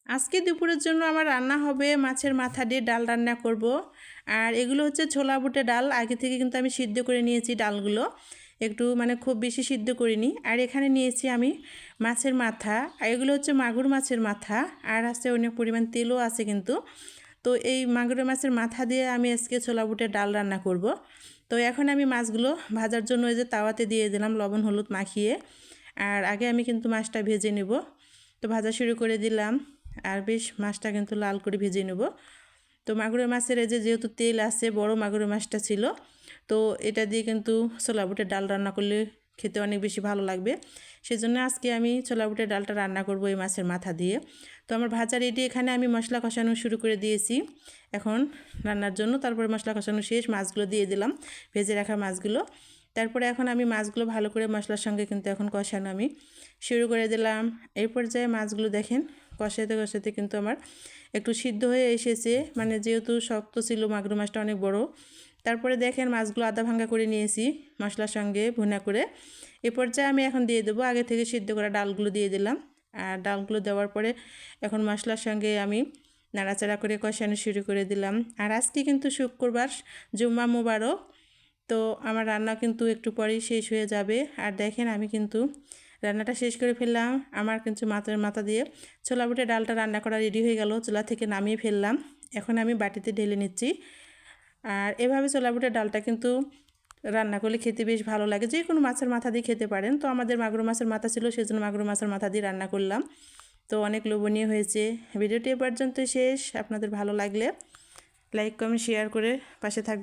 আজকে দুপুরের জন্য আমার রান্না হবে মাছের মাথা দিয়ে ডাল রান্না করব। আর এগুলো হচ্ছে ছোলা বুটে ডাল, আগে থেকে কিন্তু আমি সিদ্ধ করে নিয়েছি ডালগুলো, একটু মানে খুব বেশি সিদ্ধ করিনি। আর এখানে নিয়েছি আমি মাছের মাথা, আর এগুলো হচ্ছে মাগুর মাছের মাথা, আর আছে অনেক পরিমাণ তেলও আছে কিন্তু। তো এই মাগুর মাছের মাথা দিয়ে আমি আজকে ছোলা বুটের ডাল রান্না করব। তো এখন আমি মাছগুলো ভাজার জন্য এই যে তাওয়াতে দিয়ে দিলাম লবণ হলুদ মাখিয়ে। আর আগে আমি কিন্তু মাছটা ভেজে নেব, তো ভাজা শুরু করে দিলাম। আর বেশ মাছটা কিন্তু লাল করে ভেজে নেব। তো মাগুরের মাছের এই যে যেহেতু তেল আছে, বড় মাগুরের মাছটা ছিল, তো এটা দিয়ে কিন্তু ছোলা বুটের ডাল রান্না করলে খেতে অনেক বেশি ভালো লাগবে। সেজন্য আজকে আমি ছোলা বুটের ডালটা রান্না করব এই মাছের মাথা দিয়ে। তো আমার ভাজা রেডি, এখানে আমি মশলা কষানো শুরু করে দিয়েছি এখন রান্নার জন্য। তারপরে মশলা কষানো শেষ, মাছগুলো দিয়ে দিলাম, ভেজে রাখা মাছগুলো। তারপরে এখন আমি মাছগুলো ভালো করে মশলার সঙ্গে কিন্তু এখন কষানো আমি শুরু করে দিলাম। এই পর্যায়ে মাছগুলো দেখেন কষাতে কষাতে কিন্তু আমার একটু সিদ্ধ হয়ে এসেছে, মানে যেহেতু শক্ত ছিল মাগুর মাছটা অনেক বড়। তারপরে দেখেন মাছগুলো আধা ভাঙ্গা করে নিয়েছি মশলার সঙ্গে ভুনা করে। এ পর্যায়ে আমি এখন দিয়ে দেবো আগে থেকে সিদ্ধ করা ডালগুলো দিয়ে দিলাম। আর ডালগুলো দেওয়ার পরে এখন মশলার সঙ্গে আমি নাড়াচাড়া করে কষানো শুরু করে দিলাম। আর আজকে কিন্তু শুক্রবার, জুম্মা মুবারক, তো আমার রান্না কিন্তু একটু পরেই শেষ হয়ে যাবে। আর দেখেন আমি কিন্তু রান্নাটা শেষ করে ফেললাম। আমার কিন্তু মাছের মাথা দিয়ে ছোলা বুটের ডালটা রান্না করা রেডি হয়ে গেল, চুলা থেকে নামিয়ে ফেললাম। এখন আমি বাটিতে ঢেলে নিচ্ছি। আর এভাবে ছোলা বুটের ডালটা কিন্তু রান্না করলে খেতে বেশ ভালো লাগে, যে কোনো মাছের মাথা দিয়ে খেতে পারেন। তো আমাদের মাগুর মাছের মাথা ছিল, সেজন্য মাগুর মাছের মাথা দিয়ে রান্না করলাম। তো অনেক লোভনীয় হয়েছে। ভিডিওটি এ পর্যন্ত শেষ। আপনাদের ভালো লাগলে লাইক কমেন্ট শেয়ার করে পাশে থাকবেন।